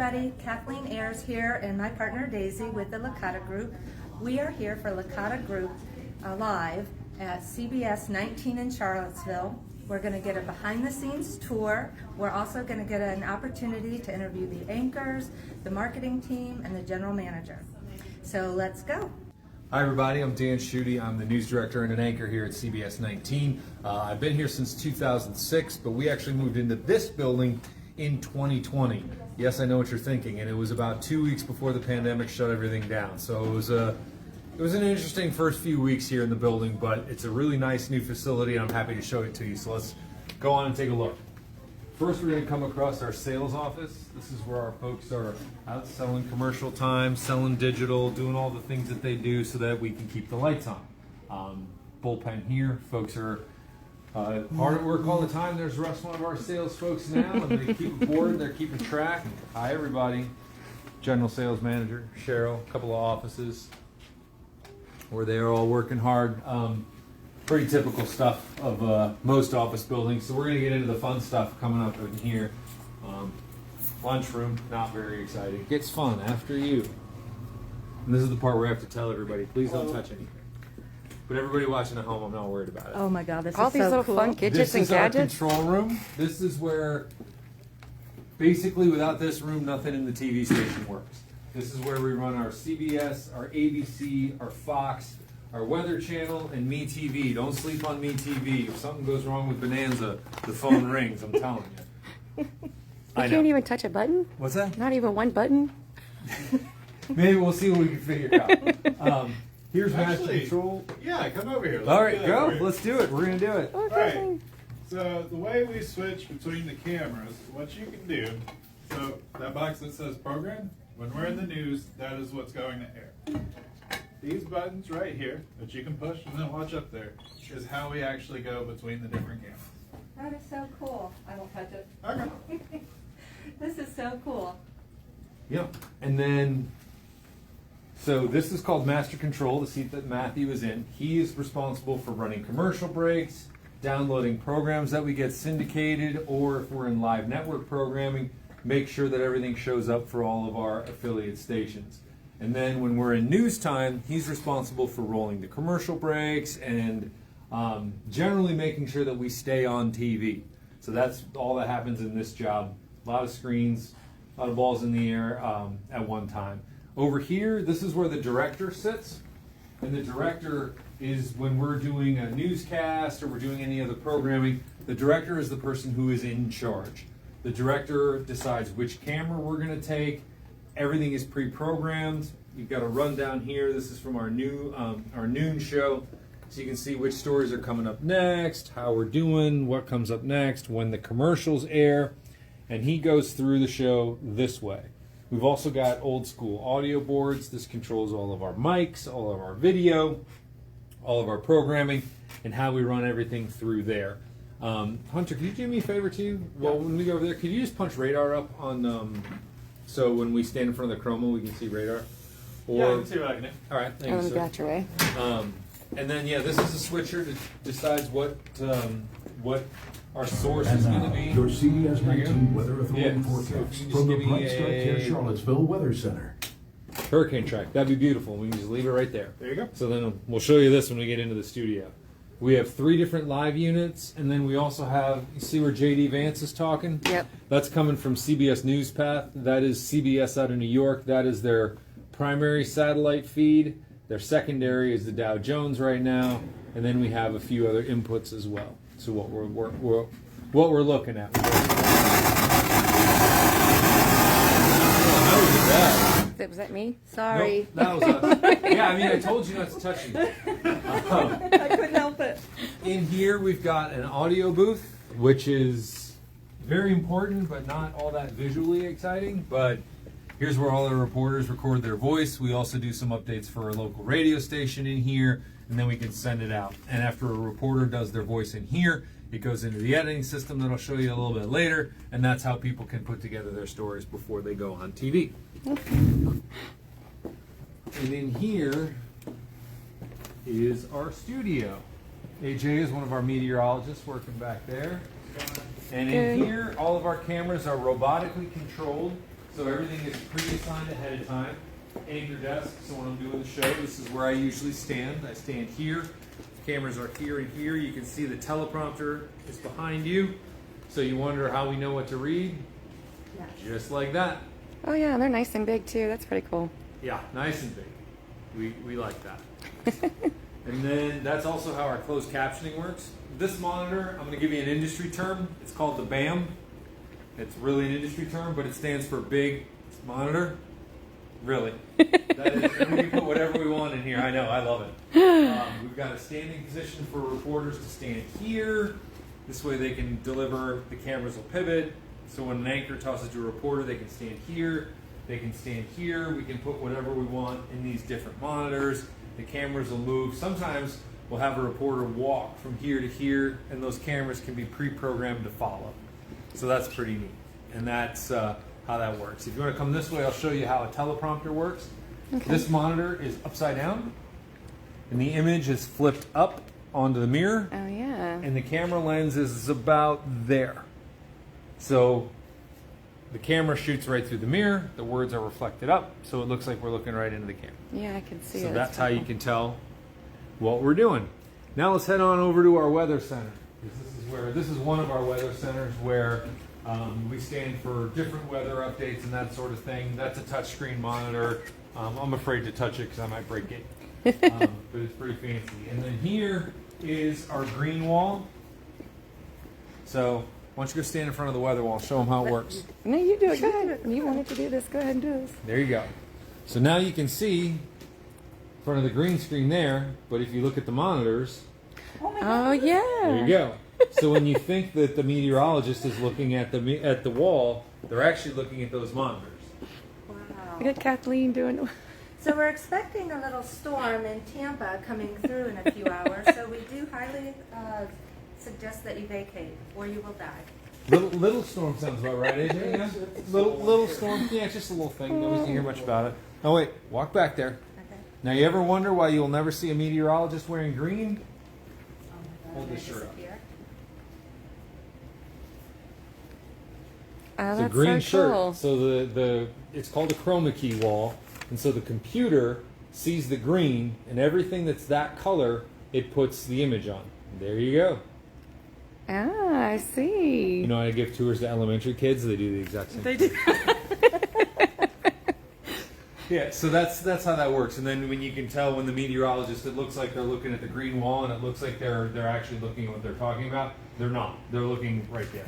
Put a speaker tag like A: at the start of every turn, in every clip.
A: everybody, Kathleen Ayers here and my partner Daisy with the Licata Group. We are here for Licata Group live at CBS19 in Charlottesville. We're going to get a behind the scenes tour. We're also going to get an opportunity to interview the anchors, the marketing team, and the general manager. So let's go.
B: Hi everybody, I'm Dan Schutte. I'm the news director and an anchor here at CBS19. I've been here since 2006, but we actually moved into this building in 2020. Yes, I know what you're thinking, and it was about 2 weeks before the pandemic shut everything down. So it was an interesting first few weeks here in the building, but it's a really nice new facility, and I'm happy to show it to you. So let's go on and take a look. First, we're going to come across our sales office. This is where our folks are out selling commercial time, selling digital, doing all the things that they do so that we can keep the lights on. Bullpen here, folks are hard at work all the time. There's Russ, one of our sales folks now, and they keep board, they're keeping track. Hi everybody. General sales manager, Cheryl, a couple of offices where they are all working hard. Pretty typical stuff of most office buildings. So we're going to get into the fun stuff coming up in here. Lunchroom, not very exciting. Gets fun after you. And this is the part where I have to tell everybody, please don't touch anything. But everybody watching at home, I'm not worried about it.
A: Oh my God, this
C: all
A: is
C: these
A: so
C: little
A: cool.
C: fun gadgets and gadgets.
B: This is our control room. This is where, basically without this room, nothing in the TV station works. This is where we run our CBS, our ABC, our Fox, our Weather Channel, and MeTV. Don't sleep on MeTV. If something goes wrong with Bonanza, the phone rings, I'm telling you.
C: You can't even touch a button?
B: What's that?
C: Not even one button?
B: Maybe we'll see what we can figure out. Here's master control.
D: Yeah, come over here.
B: All right, go. Let's do it. We're going to do it.
C: Oh,
D: All right. So the way we switch between the cameras, what you can do, so that box that says program, when we're in the news, that is what's going to air. These buttons right here that you can push and then watch up there is how we actually go between the different cameras.
A: That is so cool. I won't touch it.
D: Okay.
A: This is so cool.
B: Yep. And then, so this is called Master Control, the seat that Matthew is in. He is responsible for running commercial breaks, downloading programs that we get syndicated, or if we're in live network programming, make sure that everything shows up for all of our affiliate stations. And then when we're in news time, he's responsible for rolling the commercial breaks and generally making sure that we stay on TV. So that's all that happens in this job. A lot of screens, a lot of balls in the air at one time. Over here, this is where the director sits. And the director is when we're doing a newscast or we're doing any other programming, the director is the person who is in charge. The director decides which camera we're going to take. Everything is pre-programmed. You've got a rundown here. This is from our noon show. So you can see which stories are coming up next, how we're doing, what comes up next, when the commercials air. And he goes through the show this way. We've also got old school audio boards. This controls all of our mics, all of our video, all of our programming, and how we run everything through there. Hunter, could you do me a favor too? Well, when we go over there, could you just punch radar up on, so when we stand in front of the chroma, we can see radar? Or,
D: Yeah, I can see what I can do.
B: all right, thank you,
C: Oh,
B: sir.
C: got your way.
B: And then, yeah, this is a switcher that decides what our source is going to be.
E: Your CBS19 Weather Authority
B: Yeah, so if
E: forecast
B: you just
E: from the
B: give me
E: Bright Start Care
B: a-
E: Charlottesville Weather Center.
B: Hurricane track. That'd be beautiful. We can just leave it right there.
D: There you go.
B: So then we'll show you this when we get into the studio. We have 3 different live units, and then we also have, you see where J.D. Vance is talking?
C: Yep.
B: That's coming from CBS News Path. That is CBS out of New York. That is their primary satellite feed. Their secondary is the Dow Jones right now, and then we have a few other inputs as well. So what we're looking at. How was that?
C: Was that me?
A: Sorry.
B: Nope, that was us. Yeah, I mean, I told you not to touch it.
A: I couldn't help it.
B: In here, we've got an audio booth, which is very important, but not all that visually exciting. But here's where all the reporters record their voice. We also do some updates for our local radio station in here, and then we can send it out. And after a reporter does their voice in here, it goes into the editing system that I'll show you a little bit later, and that's how people can put together their stories before they go on TV. And in here is our studio. AJ is one of our meteorologists working back there. And in here, all of our cameras are robotically controlled. So everything is pre-assigned ahead of time. Anchor desk, so when I'm doing the show, this is where I usually stand. I stand here. The cameras are here and here. You can see the teleprompter is behind you. So you wonder how we know what to read?
A: Yeah.
B: Just like that.
C: Oh yeah, they're nice and big too. That's pretty cool.
B: Yeah, nice and big. We like that. And then that's also how our closed captioning works. This monitor, I'm going to give you an industry term. It's called the BAM. It's really an industry term, but it stands for Big Monitor. Really. That is, and we can put whatever we want in here. I know, I love it. We've got a standing position for reporters to stand here. This way they can deliver, the cameras will pivot. So when an anchor tosses to a reporter, they can stand here. They can stand here. We can put whatever we want in these different monitors. The cameras will move. Sometimes we'll have a reporter walk from here to here, and those cameras can be pre-programmed to follow. So that's pretty neat. And that's how that works. If you want to come this way, I'll show you how a teleprompter works. Okay. This monitor is upside down, and the image is flipped up onto the mirror.
C: Oh yeah.
B: And the camera lens is about there. So the camera shoots right through the mirror. The words are reflected up, so it looks like we're looking right into the camera.
C: Yeah, I can see it.
B: So that's how you can tell what we're doing. Now let's head on over to our weather center. This is one of our weather centers where we stand for different weather updates and that sort of thing. That's a touchscreen monitor. I'm afraid to touch it because I might break it. But it's pretty fancy. And then here is our green wall. So why don't you go stand in front of the weather wall, show them how it works.
C: No, you do it. Go ahead. You wanted to do this. Go ahead and do this.
B: There you go. So now you can see in front of the green screen there, but if you look at the monitors,
C: Oh yeah.
B: there you go. So when you think that the meteorologist is looking at the wall, they're actually looking at those monitors.
A: Wow.
C: Look at Kathleen doing.
A: So we're expecting a little storm in Tampa coming through in a few hours. So we do highly suggest that you vacate, or you will die.
B: Little storm sounds about right, AJ? Yeah? Little storm, yeah, it's just a little thing. Nobody's gonna hear much about it. Oh wait, walk back there.
A: Okay.
B: Now you ever wonder why you'll never see a meteorologist wearing green?
A: Oh my God,
B: Hold
A: they
B: this shirt up.
A: disappear.
C: Oh,
B: It's a
C: that's
B: green
C: so
B: shirt.
C: cool.
B: So it's called a chroma key wall, and so the computer sees the green, and everything that's that color, it puts the image on. There you go.
C: Ah, I see.
B: You know, I give tours to elementary kids. They do the exact same.
C: They
B: thing.
C: do.
B: Yeah, so that's how that works. And then when you can tell when the meteorologist, it looks like they're looking at the green wall, and it looks like they're actually looking at what they're talking about. They're not. They're looking right there.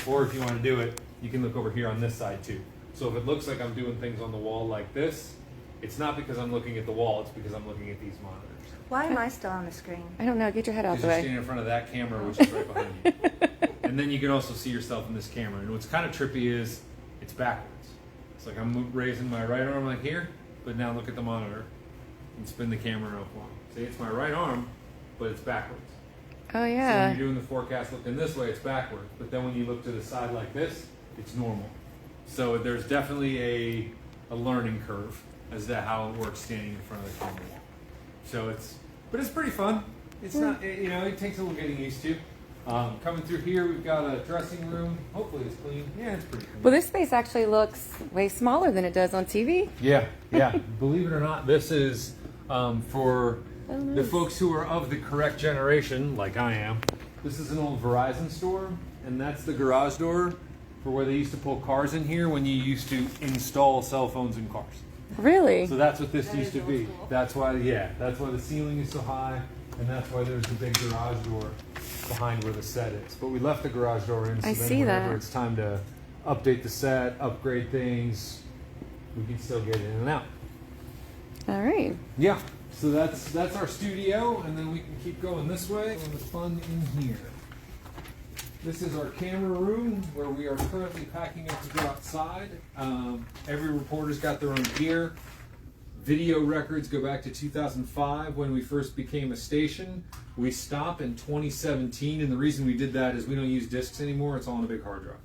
B: Or if you want to do it, you can look over here on this side too. So if it looks like I'm doing things on the wall like this, it's not because I'm looking at the wall. It's because I'm looking at these monitors.
A: Why am I still on the screen?
C: I don't know. Get your head out
B: Because
C: the
B: you're
C: way.
B: standing in front of that camera, which is right behind you. And then you can also see yourself in this camera. And what's kind of trippy is it's backwards. It's like I'm raising my right arm like here, but now look at the monitor and spin the camera around for me. See, it's my right arm, but it's backwards.
C: Oh
B: So when
C: yeah.
B: you're doing the forecast looking this way, it's backwards. But then when you look to the side like this, it's normal. So there's definitely a learning curve as to how it works standing in front of the camera wall. So but it's pretty fun. It's not, it takes a little getting used to. Coming through here, we've got a dressing room. Hopefully it's clean. Yeah, it's pretty clean.
C: Well, this space actually looks way smaller than it does on TV.
B: Yeah. Believe it or not, this is for the folks who are of the correct generation, like I am. This is an old Verizon store, and that's the garage door for where they used to pull cars in here when you used to install cell phones in cars.
C: Really?
B: So that's what this used to be. That's why the ceiling is so high, and that's why there's the big garage door behind where the set is. But we left the garage door in, so
C: I
B: then
C: see
B: whenever
C: that.
B: it's time to update the set, upgrade things, we can still get in and out.
C: All right.
B: Yeah. So that's our studio, and then we can keep going this way on the fun in here. This is our camera room where we are currently packing up to go outside. Every reporter's got their own gear. Video records go back to 2005 when we first became a station. We stop in 2017, and the reason we did that is we don't use discs anymore. It's all on a big hard drive.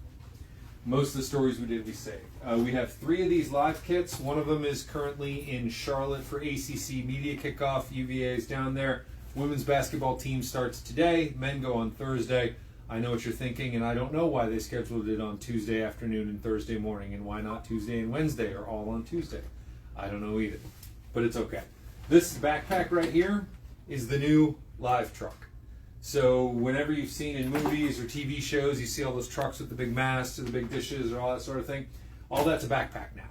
B: Most of the stories we did, we saved. We have 3 of these live kits. One of them is currently in Charlotte for ACC Media Kickoff. UVA is down there. Women's basketball team starts today. Men go on Thursday. I know what you're thinking, and I don't know why they scheduled it on Tuesday afternoon and Thursday morning, and why not Tuesday and Wednesday or all on Tuesday. I don't know either, but it's okay. This backpack right here is the new live truck. So whenever you've seen in movies or TV shows, you see all those trucks with the big masts or the big dishes or all that sort of thing, all that's a backpack now.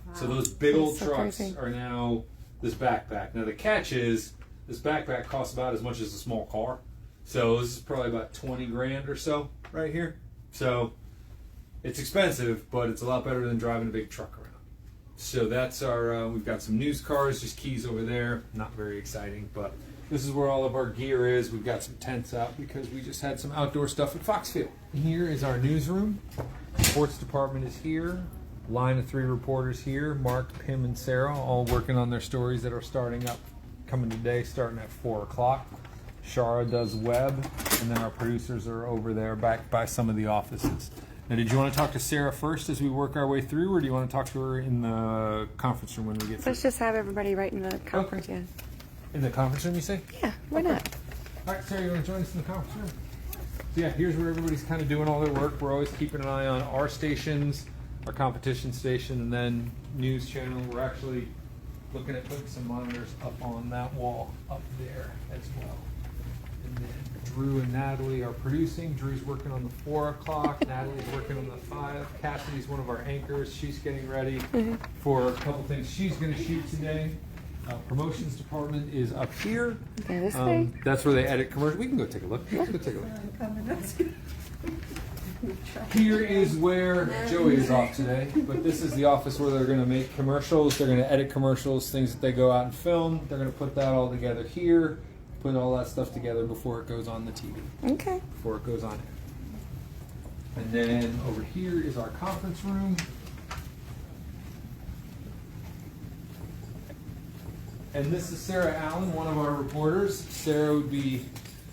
B: Wow. So those big old trucks are now this backpack. Now the catch is, this backpack costs about as much as a small car. So this is probably about 20 grand or so right here. So it's expensive, but it's a lot better than driving a big truck around. So that's our, we've got some news cars, just keys over there. Not very exciting, but this is where all of our gear is. We've got some tents out because we just had some outdoor stuff at Foxfield. Here is our newsroom. Sports department is here. Line of 3 reporters here. Mark, Pim, and Sarah all working on their stories that are starting up, coming today, starting at 4 o'clock. Shara does web, and then our producers are over there back by some of the offices. Now, did you want to talk to Sarah first as we work our way through, or do you want to talk to her in the conference room when we get through?
C: Let's just have everybody right in the conference,
B: Okay.
C: yeah.
B: In the conference room, you say?
C: Yeah, why not?
B: All right, Sarah, you want to join us in the conference room? So yeah, here's where everybody's kind of doing all their work. We're always keeping an eye on our stations, our competition station, and then news channel. We're actually looking at putting some monitors up on that wall up there as well. And then Drew and Natalie are producing. Drew's working on the 4 o'clock. Natalie's working on the 5. Cassidy's one of our anchors. She's getting ready for a couple things she's going to shoot today. Promotions department is up here.
C: Okay, this way.
B: That's where they edit commercials. We can go take a look. Let's go take a look. Here is where Joey is off today, but this is the office where they're going to make commercials. They're going to edit commercials, things that they go out and film. They're going to put that all together here, put all that stuff together before it goes on the TV.
C: Okay.
B: Before it goes on air. And then over here is our conference room. And this is Sarah Allen, one of our reporters. Sarah would be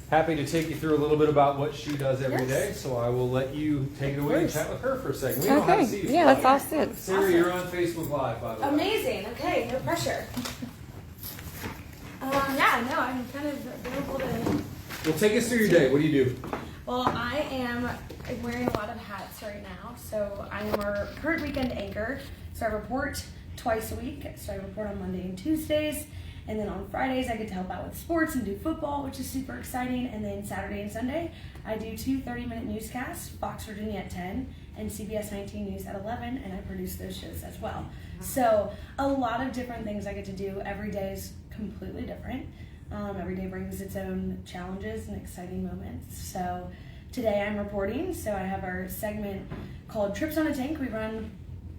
B: happy to take you through a little bit about what she does every day, so I will let you take it away and chat with her for a second. We don't have to see you.
C: Yeah, let's all sit.
B: Sarah, you're on Facebook Live, by the way.
F: Amazing. Okay, no pressure. Yeah, no, I'm kind of available to.
B: Well, take us through your day. What do you do?
F: Well, I am wearing a lot of hats right now. So I am our current weekend anchor. So I report twice a week. So I report on Monday and Tuesdays. And then on Fridays, I get to help out with sports and do football, which is super exciting. And then Saturday and Sunday, I do 2 30-minute newscasts, Fox Virginia at 10 and CBS19 News at 11, and I produce those shows as well. So a lot of different things I get to do. Every day is completely different. Every day brings its own challenges and exciting moments. So today I'm reporting. So I have our segment called Trips on a Tank. We run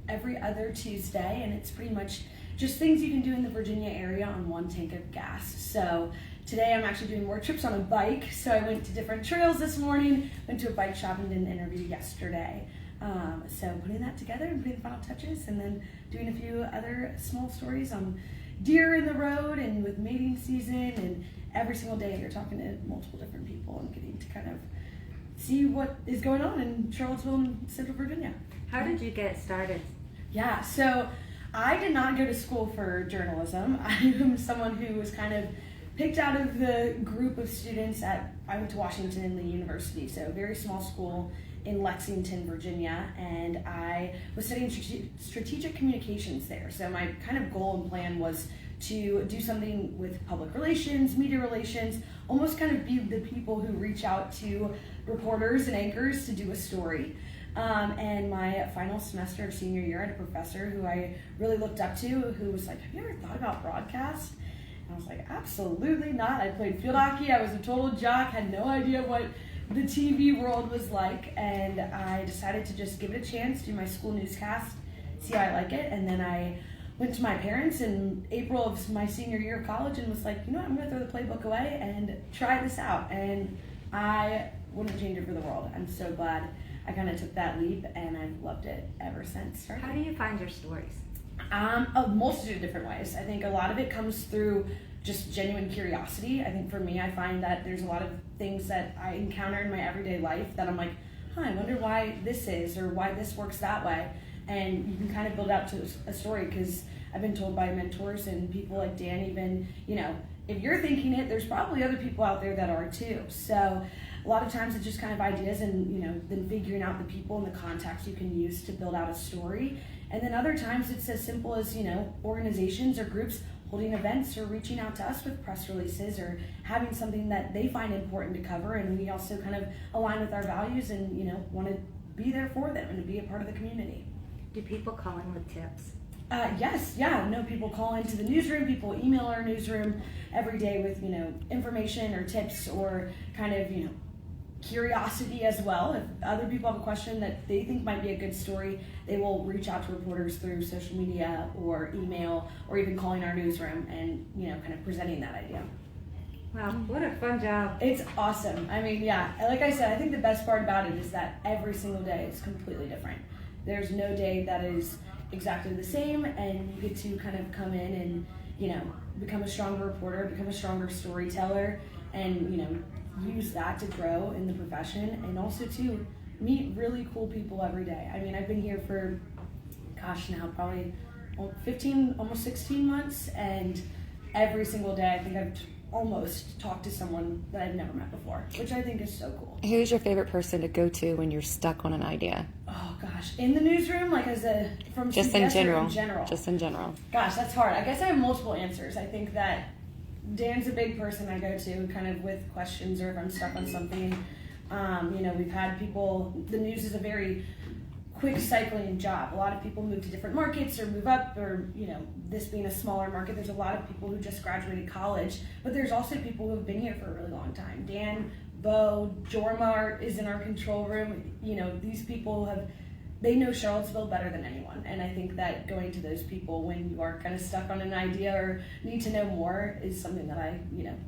F: every other Tuesday, and it's pretty much just things you can do in the Virginia area on one tank of gas. So today I'm actually doing more trips on a bike. So I went to different trails this morning, went to a bike shop and did an interview yesterday. So putting that together and putting the final touches, and then doing a few other small stories on deer in the road and with mating season, and every single day you're talking to multiple different people and getting to kind of see what is going on in Charlottesville and Central Virginia.
A: How did you get started?
F: Yeah, so I did not go to school for journalism. I am someone who was kind of picked out of the group of students I went to Washington University, so a very small school in Lexington, Virginia, and I was studying strategic communications there. So my kind of goal and plan was to do something with public relations, media relations, almost kind of be the people who reach out to reporters and anchors to do a story. And my final semester of senior year, I had a professor who I really looked up to, who was like, "Have you ever thought about broadcast?" And I was like, "Absolutely not." I played field hockey. I was a total jock, had no idea what the TV world was like, and I decided to just give it a chance, do my school newscast, see how I like it. And then I went to my parents in April of my senior year of college and was like, you know what, I'm going to throw the playbook away and try this out. And I wouldn't change it for the world. I'm so glad I kind of took that leap, and I've loved it ever since.
A: How do you find your stories?
F: A multitude of different ways. I think a lot of it comes through just genuine curiosity. I think for me, I find that there's a lot of things that I encounter in my everyday life that I'm like, I wonder why this is, or why this works that way. And you can kind of build out to a story, because I've been told by mentors and people like Dan even, if you're thinking it, there's probably other people out there that are too. So a lot of times it's just kind of ideas and, then figuring out the people and the contacts you can use to build out a story. And then other times it's as simple as, organizations or groups holding events or reaching out to us with press releases or having something that they find important to cover, and we also kind of align with our values and, want to be there for them and to be a part of the community.
A: Do people call in with tips?
F: Yes, yeah, no, people call into the newsroom, people email our newsroom every day with, information or tips or kind of, curiosity as well. If other people have a question that they think might be a good story, they will reach out to reporters through social media or email or even calling our newsroom and, kind of presenting that idea.
A: Wow, what a fun job.
F: It's awesome. I mean, yeah, like I said, I think the best part about it is that every single day is completely different. There's no day that is exactly the same, and you get to kind of come in and, become a stronger reporter, become a stronger storyteller, and, use that to grow in the profession and also to meet really cool people every day. I mean, I've been here for, now probably 15, almost 16 months, and every single day I think I've almost talked to someone that I've never met before, which I think is so cool.
C: Who's your favorite person to go to when you're stuck on an idea?
F: Oh gosh, in the newsroom, like from
C: Just
F: CBS
C: in
F: or
C: general.
F: in general?
C: Just in general.
F: Gosh, that's hard. I guess I have multiple answers. I think that Dan's a big person I go to kind of with questions or if I'm stuck on something. We've had people, the news is a very quick cycling job. A lot of people move to different markets or move up or, this being a smaller market, there's a lot of people who just graduated college, but there's also people who have been here for a really long time. Dan, Bo, Jorma is in our control room. These people they know Charlottesville better than anyone. And I think that going to those people when you are kind of stuck on an idea or need to know more is something that I,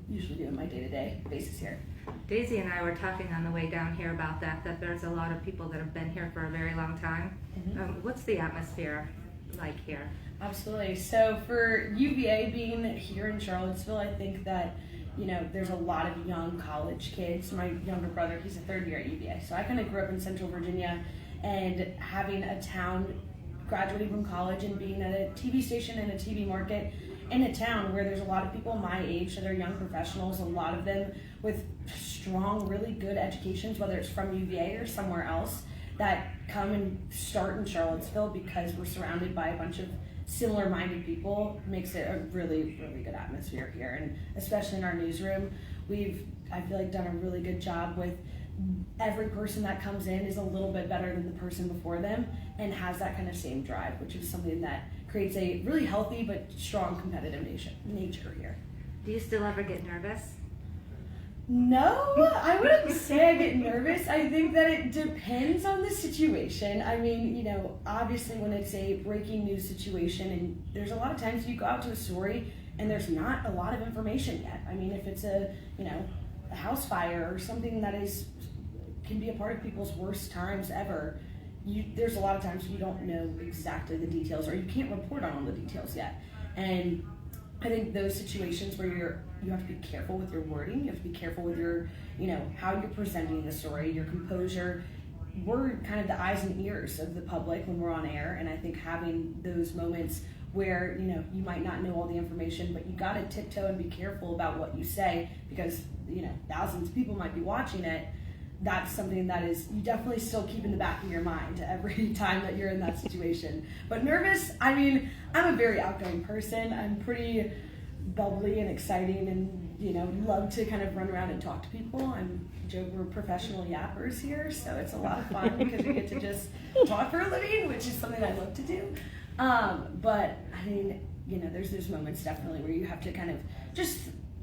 F: usually do in my day-to-day basis here.
A: Daisy and I were talking on the way down here about that there's a lot of people that have been here for a very long time.
F: Mm-hmm.
A: What's the atmosphere like here?
F: Absolutely. So for UVA being here in Charlottesville, I think that, there's a lot of young college kids. My younger brother, he's a third year at UVA. So I kind of grew up in Central Virginia, and having a town, graduating from college and being at a TV station and a TV market in a town where there's a lot of people my age that are young professionals, a lot of them with strong, really good educations, whether it's from UVA or somewhere else, that come and start in Charlottesville because we're surrounded by a bunch of similar-minded people, makes it a really, really good atmosphere here. And especially in our newsroom, I feel like, done a really good job with every person that comes in is a little bit better than the person before them and has that kind of same drive, which is something that creates a really healthy but strong competitive nature here.
A: Do you still ever get nervous?
F: No, I wouldn't say I get nervous. I think that it depends on the situation. I mean, obviously when it's a breaking news situation, and there's a lot of times you go out to a story and there's not a lot of information yet. I mean, if it's a house fire or something that can be a part of people's worst times ever, there's a lot of times you don't know exactly the details, or you can't report on all the details yet. And I think those situations where you have to be careful with your wording, you have to be careful with your, how you're presenting the story, your composure. We're kind of the eyes and ears of the public when we're on air, and I think having those moments where, you might not know all the information, but you gotta tiptoe and be careful about what you say because, thousands of people might be watching it. That's something that you definitely still keep in the back of your mind every time that you're in that situation. But nervous, I mean, I'm a very outgoing person. I'm pretty bubbly and exciting and, love to kind of run around and talk to people. We're professional yappers here, so it's a lot of fun because we get to just talk for a living, which is something I love to do. But I mean, there's those moments definitely where you have to kind of just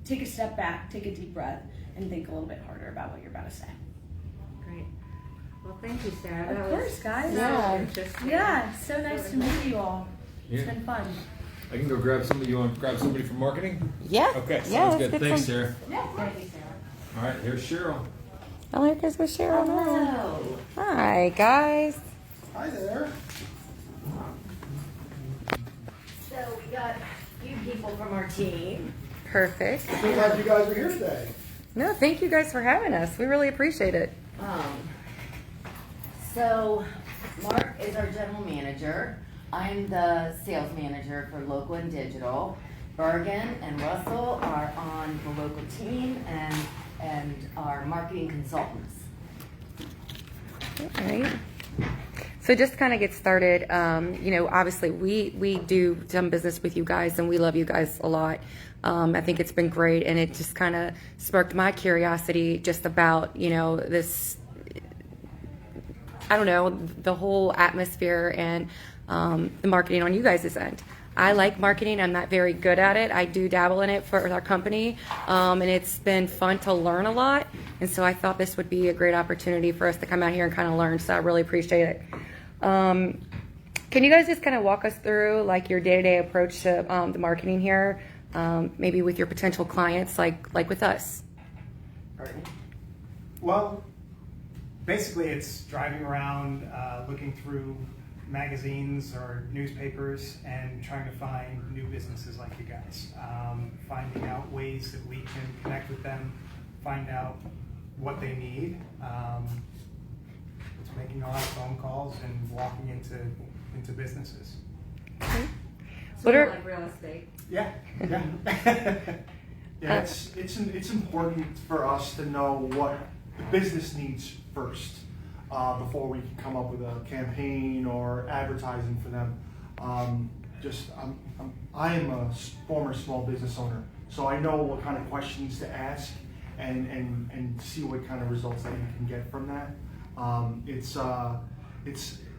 F: take a step back, take a deep breath, and think a little bit harder about what you're about to say.
A: Great. Well, thank you, Sarah.
F: Of
A: That
F: course,
A: was
F: guys.
A: so interesting.
F: Yeah, it's so nice to meet you all. It's been fun.
B: I can go grab somebody. You want to grab somebody from marketing?
C: Yeah.
B: Okay, sounds
C: Yeah,
B: good.
C: let's get
B: Thanks,
C: some-
B: Sarah.
F: Yeah.
A: Thank you, Sarah.
B: All right, here's Cheryl.
C: I like this with Cheryl.
A: Hello.
C: Hi, guys.
G: Hi there.
H: So we got a few people from our team.
C: Perfect.
G: So glad you guys are here today.
C: No, thank you guys for having us. We really appreciate it.
H: So Mark is our general manager. I'm the sales manager for local and digital. Bergen and Russell are on the local team, and and our marketing consultants.
C: All right. So just to kind of get started, obviously we do some business with you guys and we love you guys a lot. I think it's been great, and it just kind of sparked my curiosity just about, this, I don't know, the whole atmosphere and the marketing on you guys' end. I like marketing. I'm not very good at it. I do dabble in it for our company, and it's been fun to learn a lot. And so I thought this would be a great opportunity for us to come out here and kind of learn. So I really appreciate it. Can you guys just kind of walk us through like your day-to-day approach to the marketing here, maybe with your potential clients, like with us?
I: Well, basically it's driving around, looking through magazines or newspapers and trying to find new businesses like you guys. Finding out ways that we can connect with them, find out what they need. It's making a lot of phone calls and walking into businesses.
C: Okay.
A: Sort of like real estate.
G: Yeah. Yeah, it's important for us to know what the business needs first before we can come up with a campaign or advertising for them. I am a former small business owner, so I know what kind of questions to ask and see what kind of results that you can get from that.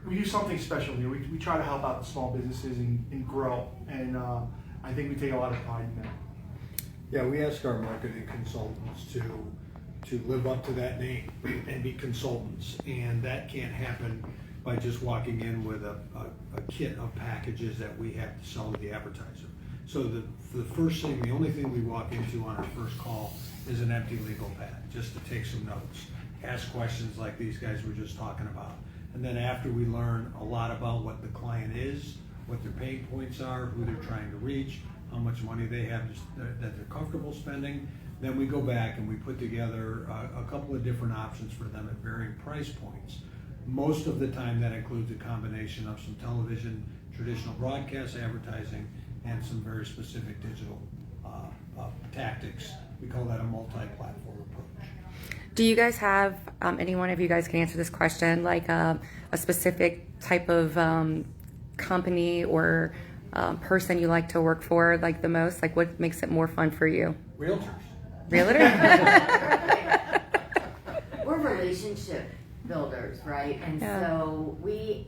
G: We do something special here. We try to help out the small businesses and grow, and I think we take a lot of pride in that.
E: Yeah, we ask our marketing consultants to live up to that name and be consultants, and that can't happen by just walking in with a kit of packages that we have to sell to the advertiser. So the first thing, the only thing we walk into on our first call is an empty legal pad, just to take some notes, ask questions like these guys were just talking about. And then after we learn a lot about what the client is, what their pain points are, who they're trying to reach, how much money they have that they're comfortable spending, then we go back and we put together a couple of different options for them at varying price points. Most of the time that includes a combination of some television, traditional broadcast advertising, and some very specific digital tactics. We call that a multi-platform approach.
C: Do you guys have, any one of you guys can answer this question, like a specific type of company or person you like to work for like the most? Like what makes it more fun for you?
E: Realtors.
C: Realtor?
H: We're relationship builders, right? And
C: Yeah.
H: so we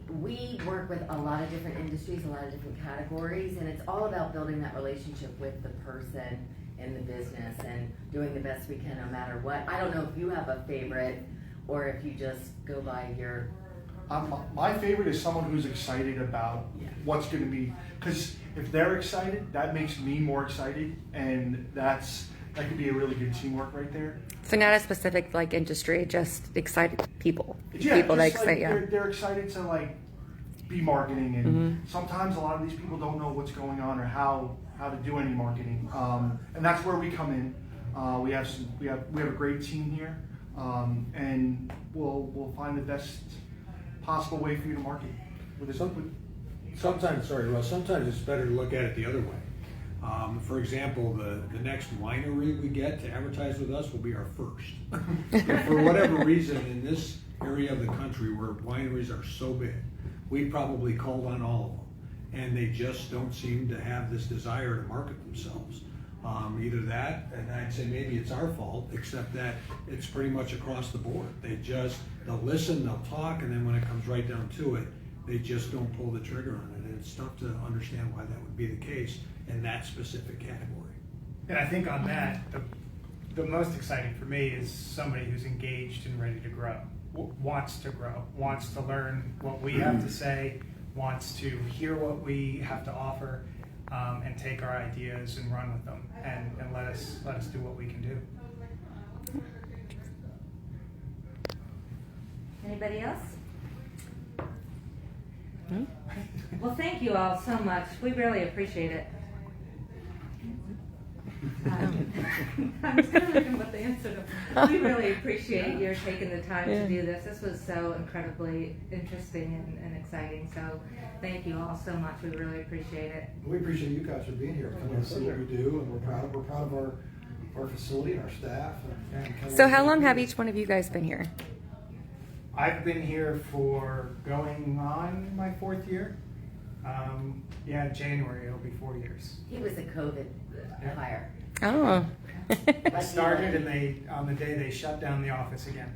H: work with a lot of different industries, a lot of different categories, and it's all about building that relationship with the person in the business and doing the best we can no matter what. I don't know if you have a favorite or if you just go by your...
G: My favorite is someone who's excited about what's going to be, because if they're excited, that makes me more excited, and that could be a really good teamwork right there.
C: So not a specific like industry, just excited people.
G: Yeah,
C: People that
G: just,
C: excite you.
G: they're excited to like be marketing, and sometimes a lot of these people don't know what's going on or how to do any marketing, and that's where we come in. We have a great team here, and we'll find the best possible way for you to market.
E: Sometimes it's better to look at it the other way. For example, the next winery we get to advertise with us will be our first. If for whatever reason in this area of the country where wineries are so big, we probably called on all of them, and they just don't seem to have this desire to market themselves. Either that, and I'd say maybe it's our fault, except that it's pretty much across the board. They'll listen, they'll talk, and then when it comes right down to it, they just don't pull the trigger on it. And it's tough to understand why that would be the case in that specific category.
I: And I think on that, the most exciting for me is somebody who's engaged and ready to grow, wants to grow, wants to learn what we have to say, wants to hear what we have to offer, and take our ideas and run with them, and let us do what we can do.
A: Anybody else? Well, thank you all so much. We really appreciate it. I was kind of looking what the answer to. We really appreciate your taking the time to do this. This was so incredibly interesting and exciting. So thank you all so much. We really appreciate it.
G: We appreciate you guys for being here, coming to see what we do, and we're proud of
E: our facility and our staff. And kind of
C: So how long have each one of you guys been here?
I: I've been here for going on my 4th year. Yeah, January it'll be 4 years.
H: He was a COVID hire.
C: Oh.
I: I started and they on the day they shut down the office again.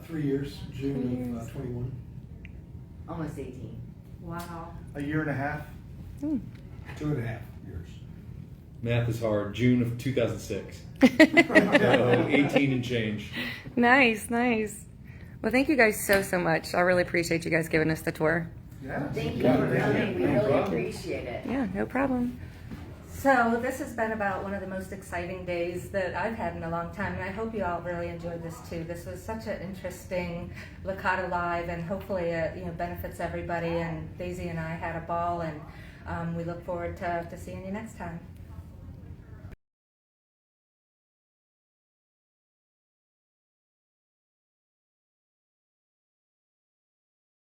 E: 3 years, June of 21.
H: Almost 18.
F: Wow.
G: A year and a half.
E: 2.5 years.
B: Math is hard. June of 2006. So 18 and change.
C: Nice, nice. Well, thank you guys so much. I really appreciate you guys giving us the tour.
G: Yeah.
H: Thank you for coming. We really appreciate it.
C: Yeah, no problem.
A: So this has been about one of the most exciting days that I've had in a long time, and I hope you all really enjoyed this too. This was such an interesting Licata Live, and hopefully it benefits everybody. And Daisy and I had a ball, and we look forward to seeing you next time.